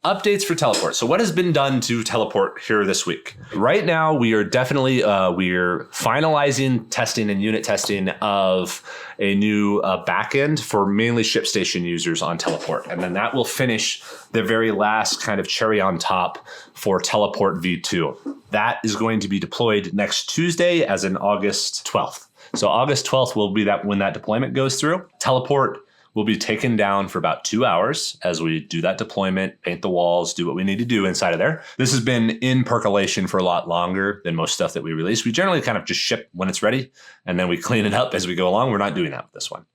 Updates for Teleport. So what has been done to Teleport here this week? Right now, we are definitely we're finalizing testing and unit testing of a new backend for mainly ShipStation users on Teleport. And then that will finish the very last kind of cherry on top for Teleport V2. That is going to be deployed next Tuesday as in August 12th. So August 12th will be that when that deployment goes through. Teleport will be taken down for about 2 hours as we do that deployment, paint the walls, do what we need to do inside of there. This has been in percolation for a lot longer than most stuff that we release. We generally kind of just ship when it's ready, and then we clean it up as we go along. We're not doing that with this one.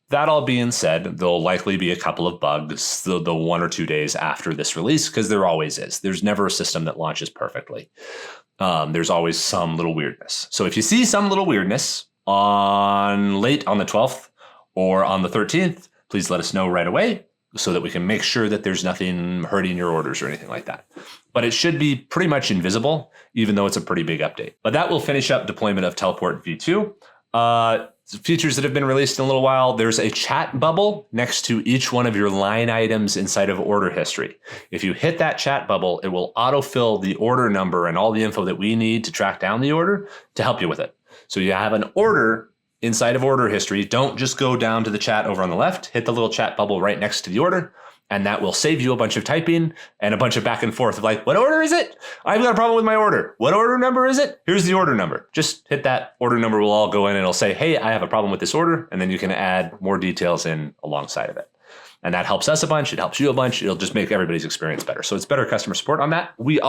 That all being said, there'll likely be a couple of bugs the 1 or 2 days after this release, because there always is. There's never a system that launches perfectly. There's always some little weirdness. So if you see some little weirdness late on the 12th or on the 13th, please let us know right away so that we can make sure that there's nothing hurting your orders or anything like that. But it should be pretty much invisible, even though it's a pretty big update. But that will finish up deployment of Teleport V2. Features that have been released in a little while. There's a chat bubble next to each one of your line items inside of order history. If you hit that chat bubble, it will autofill the order number and all the info that we need to track down the order to help you with it. So you have an order inside of order history. Don't just go down to the chat over on the left, hit the little chat bubble right next to the order, and that will save you a bunch of typing and a bunch of back and forth of like, what order is it? I've got a problem with my order. What order number is it? Here's the order number. Just hit that order number. We'll all go in and it'll say, hey, I have a problem with this order. And then you can add more details in alongside of it. And that helps us a bunch. It helps you a bunch. It'll just make everybody's experience better. So it's better customer support on that. We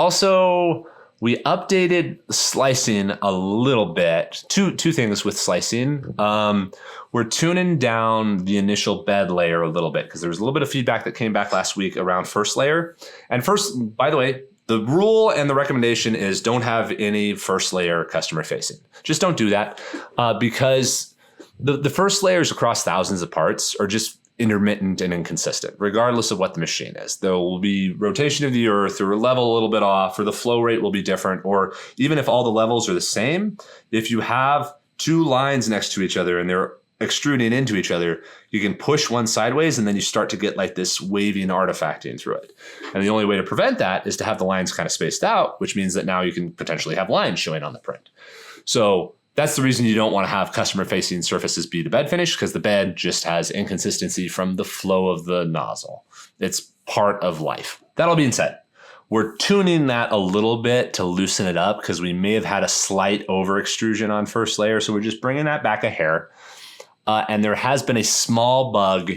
updated slicing a little bit. Two things with slicing. We're tuning down the initial bed layer a little bit because there was a little bit of feedback that came back last week around first layer. And first, by the way, the rule and the recommendation is don't have any first layer customer facing. Just don't do that because the first layers across thousands of parts are just intermittent and inconsistent, regardless of what the machine is. There will be rotation of the earth or a level a little bit off, or the flow rate will be different, or even if all the levels are the same, if you have two lines next to each other and they're extruding into each other, you can push one sideways and then you start to get like this waving artifacting through it. And the only way to prevent that is to have the lines kind of spaced out, which means that now you can potentially have lines showing on the print. So that's the reason you don't want to have customer-facing surfaces be the bed finish, because the bed just has inconsistency from the flow of the nozzle. It's part of life. That all being said, we're tuning that a little bit to loosen it up because we may have had a slight over-extrusion on first layer, so we're just bringing that back a hair. And there has been a small bug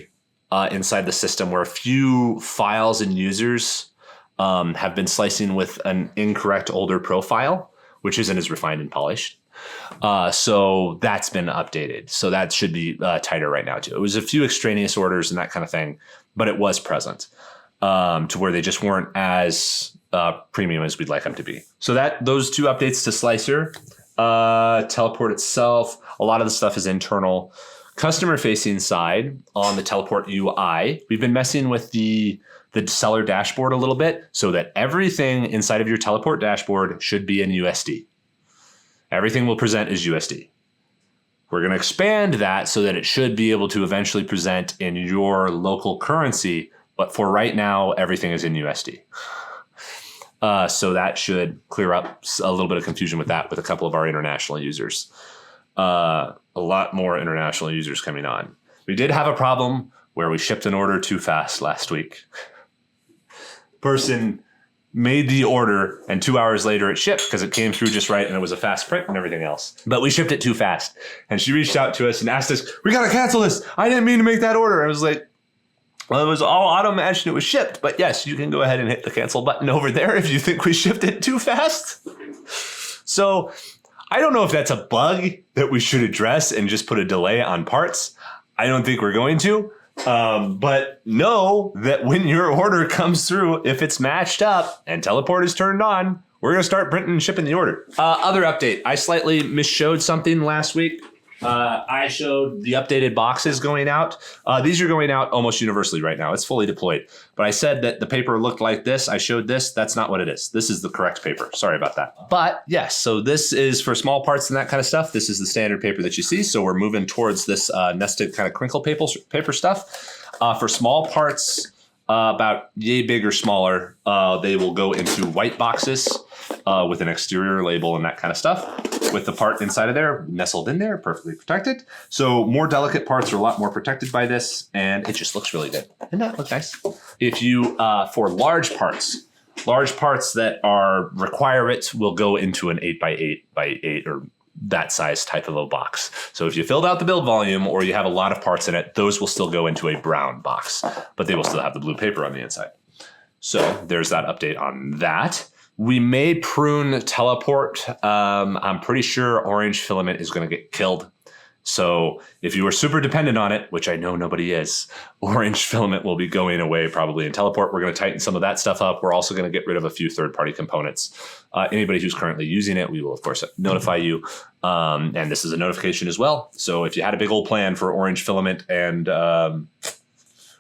inside the system where a few files and users have been slicing with an incorrect older profile, which isn't as refined and polished. So that's been updated. So that should be tighter right now too. It was a few extraneous orders and that kind of thing, but it was present to where they just weren't as premium as we'd like them to be. So those two updates to Slicer, Teleport itself, a lot of the stuff is internal. Customer facing side on the Teleport UI, we've been messing with the seller dashboard a little bit so that everything inside of your Teleport dashboard should be in USD. Everything will present as USD. We're going to expand that so that it should be able to eventually present in your local currency. But for right now, everything is in USD. So that should clear up a little bit of confusion with that with a couple of our international users. A lot more international users coming on. We did have a problem where we shipped an order too fast last week. Person made the order and 2 hours later it shipped because it came through just right and it was a fast print and everything else. But we shipped it too fast. And she reached out to us and asked us, we got to cancel this. I didn't mean to make that order. I was like, well, it was all auto-matched and it was shipped. But yes, you can go ahead and hit the cancel button over there if you think we shipped it too fast. So I don't know if that's a bug that we should address and just put a delay on parts. I don't think we're going to. But know that when your order comes through, if it's matched up and Teleport is turned on, we're going to start printing and shipping the order. Other update. I slightly misshowed something last week. I showed the updated boxes going out. These are going out almost universally right now. It's fully deployed. But I said that the paper looked like this. I showed this. That's not what it is. This is the correct paper. Sorry about that. But yes, so this is for small parts and that kind of stuff. This is the standard paper that you see. So we're moving towards this nested kind of crinkle paper stuff. For small parts, about yay big or smaller. They will go into white boxes with an exterior label and that kind of stuff, with the part inside of there nestled in there, perfectly protected. So more delicate parts are a lot more protected by this, and it just looks really good. Doesn't that look nice? If you, for large parts that require it will go into an 8x8 or that size type of a box. So if you filled out the build volume or you have a lot of parts in it, those will still go into a brown box, but they will still have the blue paper on the inside. So there's that update on that. We may prune teleport. I'm pretty sure orange filament is going to get killed. So if you are super dependent on it, which I know nobody is, orange filament will be going away probably in teleport. We're going to tighten some of that stuff up. We're also going to get rid of a few third-party components. Anybody who's currently using it, we will, of course, notify you. And this is a notification as well. So if you had a big old plan for orange filament and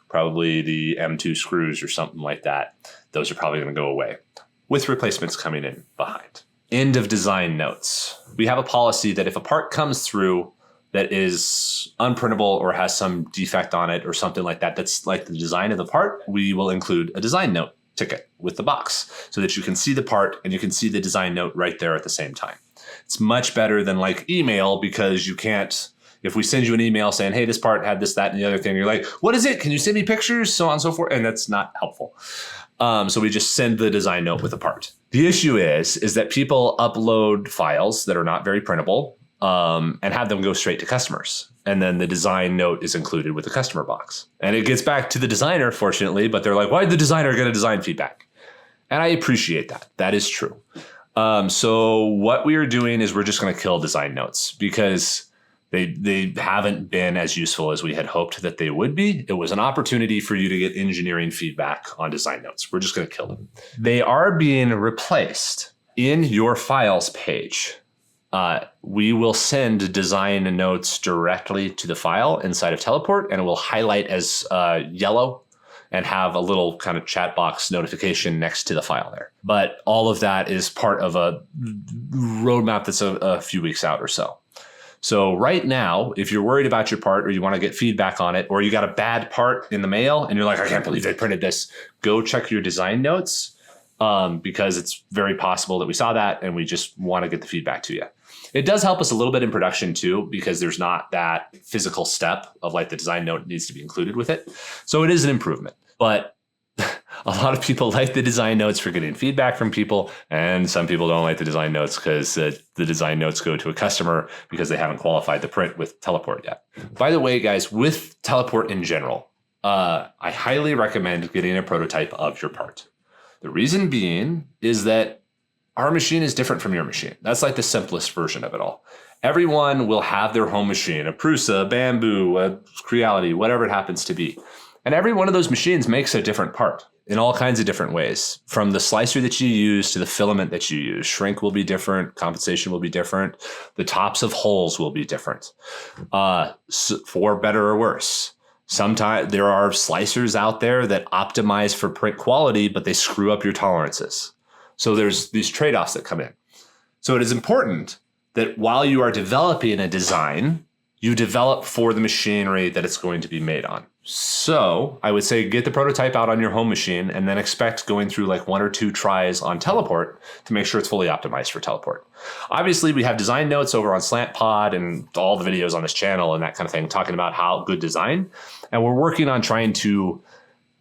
probably the M2 screws or something like that, those are probably going to go away, with replacements coming in behind. End of design notes. We have a policy that if a part comes through that is unprintable or has some defect on it or something like that, that's like the design of the part, we will include a design note ticket with the box so that you can see the part and you can see the design note right there at the same time. It's much better than like email, because you can't, if we send you an email saying, hey, this part had this, that, and the other thing, you're like, what is it? Can you send me pictures? So on and so forth. And that's not helpful. So we just send the design note with the part. The issue is that people upload files that are not very printable and have them go straight to customers. And then the design note is included with the customer box. And it gets back to the designer, fortunately, but they're like, why did the designer get a design feedback? And I appreciate that. That is true. So what we are doing is we're just going to kill design notes, because they haven't been as useful as we had hoped that they would be. It was an opportunity for you to get engineering feedback on design notes. We're just going to kill them. They are being replaced in your files page. We will send design notes directly to the file inside of Teleport, and it will highlight as yellow and have a little kind of chat box notification next to the file there. But all of that is part of a roadmap that's a few weeks out or so. So right now, if you're worried about your part or you want to get feedback on it, or you got a bad part in the mail and you're like, I can't believe they printed this, go check your design notes, because it's very possible that we saw that and we just want to get the feedback to you. It does help us a little bit in production too, because there's not that physical step of like the design note needs to be included with it. So it is an improvement, but a lot of people like the design notes for getting feedback from people, and some people don't like the design notes because the design notes go to a customer because they haven't qualified the print with Teleport yet. By the way, guys, with Teleport in general, I highly recommend getting a prototype of your part. The reason being is that our machine is different from your machine. That's like the simplest version of it all. Everyone will have their home machine, a Prusa, a Bamboo, a Creality, whatever it happens to be. And every one of those machines makes a different part in all kinds of different ways, from the slicer that you use to the filament that you use. Shrink will be different. Compensation will be different. The tops of holes will be different, for better or worse. Sometimes there are slicers out there that optimize for print quality, but they screw up your tolerances. So there's these trade-offs that come in. So it is important that while you are developing a design, you develop for the machinery that it's going to be made on. So I would say get the prototype out on your home machine and then expect going through like 1 or 2 tries on Teleport to make sure it's fully optimized for Teleport. Obviously, we have design notes over on Slant POD and all the videos on this channel and that kind of thing, talking about how good design. And we're working on trying to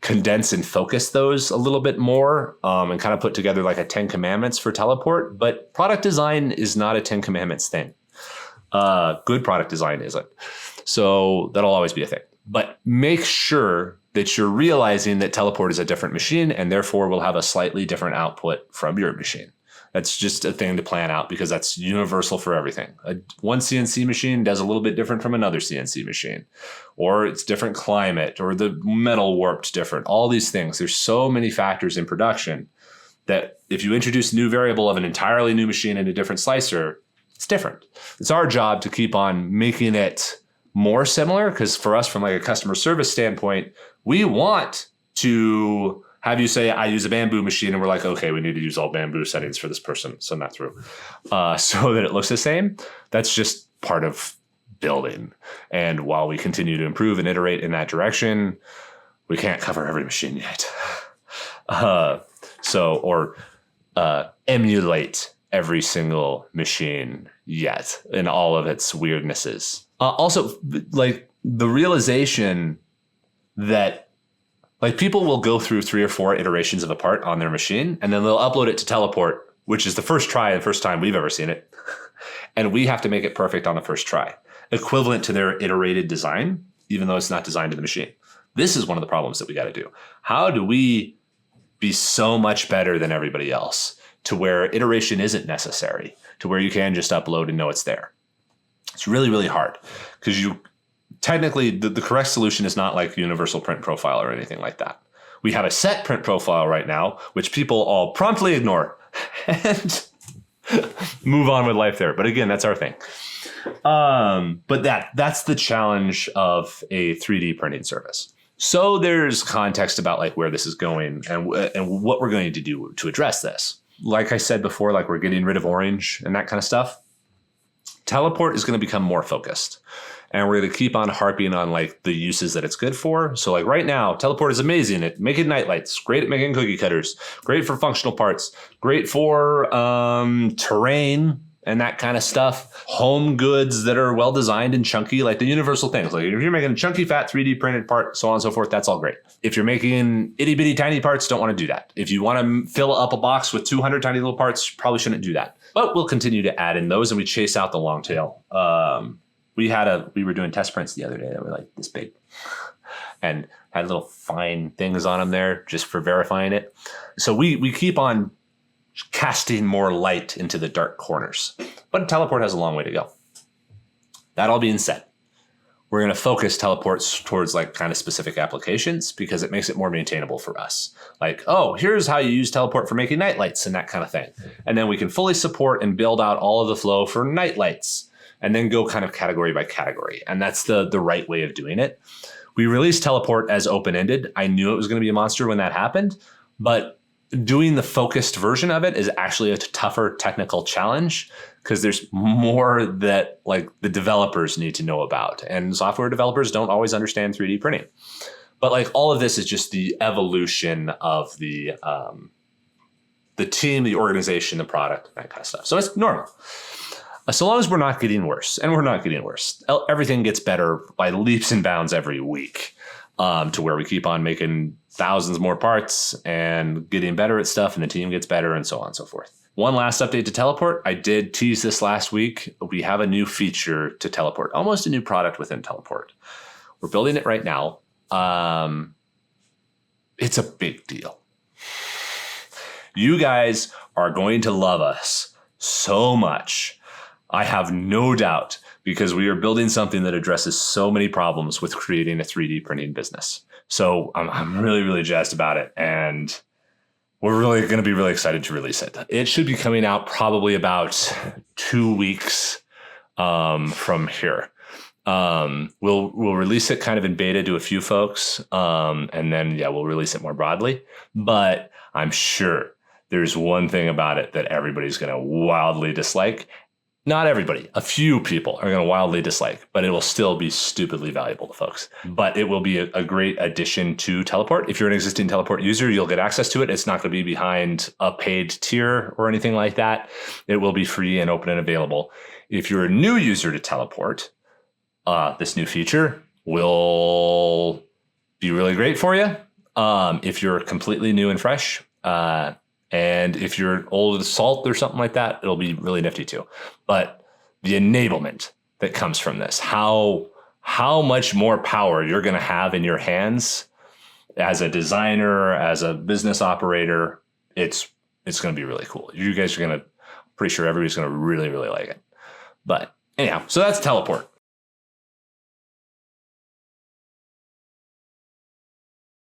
condense and focus those a little bit more, and kind of put together like a 10 commandments for Teleport. But product design is not a 10 commandments thing. Good product design isn't. So that'll always be a thing. But make sure that you're realizing that Teleport is a different machine and therefore will have a slightly different output from your machine. That's just a thing to plan out, because that's universal for everything. One CNC machine does a little bit different from another CNC machine, or it's different climate, or the metal warped different, all these things. There's so many factors in production that if you introduce a new variable of an entirely new machine and a different slicer, it's different. It's our job to keep on making it more similar, because for us, from like a customer service standpoint, we want to have you say, I use a Bamboo machine, and we're like, okay, we need to use all Bamboo settings for this person, send that through, so that it looks the same. That's just part of building. And while we continue to improve and iterate in that direction, we can't cover every machine yet. Or emulate every single machine yet in all of its weirdnesses. Also, like the realization that like people will go through 3 or 4 iterations of a part on their machine, and then they'll upload it to Teleport, which is the first try and first time we've ever seen it. And we have to make it perfect on the first try, equivalent to their iterated design, even though it's not designed to the machine. This is one of the problems that we got to do. How do we be so much better than everybody else to where iteration isn't necessary, to where you can just upload and know it's there? It's really, really hard because you technically the correct solution is not like universal print profile or anything like that. We have a set print profile right now, which people all promptly ignore and move on with life there. But again, that's our thing. But that's the challenge of a 3D printing service. So there's context about like where this is going and what we're going to do to address this. Like I said before, like we're getting rid of orange and that kind of stuff. Teleport is going to become more focused, and we're going to keep on harping on like the uses that it's good for. So like right now, Teleport is amazing at making nightlights, great at making cookie cutters, great for functional parts, great for terrain and that kind of stuff. Home goods that are well designed and chunky, like the universal things. Like if you're making a chunky, fat 3D printed part, so on and so forth, that's all great. If you're making itty bitty tiny parts, don't want to do that. If you want to fill up a box with 200 tiny little parts, probably shouldn't do that. But we'll continue to add in those, and we chase out the long tail. We were doing test prints the other day that were like this big and had little fine things on them there just for verifying it. So we keep on casting more light into the dark corners, but Teleport has a long way to go. That all being said, we're going to focus Teleports towards like kind of specific applications because it makes it more maintainable for us. Like, oh, here's how you use Teleport for making night lights and that kind of thing. And then we can fully support and build out all of the flow for night lights and then go kind of category by category. And that's the right way of doing it. We released Teleport as open-ended. I knew it was going to be a monster when that happened, but doing the focused version of it is actually a tougher technical challenge because there's more that like the developers need to know about, and software developers don't always understand 3D printing. But like all of this is just the evolution of the team, the organization, the product, that kind of stuff. So it's normal. So long as we're not getting worse, and we're not getting worse, everything gets better by leaps and bounds every week, to where we keep on making thousands more parts and getting better at stuff, and the team gets better, and so on and so forth. One last update to Teleport. I did tease this last week. We have a new feature to Teleport, almost a new product within Teleport. We're building it right now. It's a big deal. You guys are going to love us so much. I have no doubt, because we are building something that addresses so many problems with creating a 3D printing business. So I'm really, really jazzed about it. And we're really going to be really excited to release it. It should be coming out probably about 2 weeks from here. We'll release it kind of in beta to a few folks. And then, we'll release it more broadly. But I'm sure there's one thing about it that everybody's going to wildly dislike. Not everybody, a few people are going to wildly dislike, but it will still be stupidly valuable to folks. But it will be a great addition to Teleport. If you're an existing Teleport user, you'll get access to it. It's not going to be behind a paid tier or anything like that. It will be free and open and available. If you're a new user to Teleport, this new feature will be really great for you. If you're completely new and fresh, and if you're old as salt or something like that, it'll be really nifty too. But the enablement that comes from this, how much more power you're going to have in your hands as a designer, as a business operator, it's going to be really cool. You guys are going to, pretty sure everybody's going to really, really like it. But anyhow, so that's Teleport.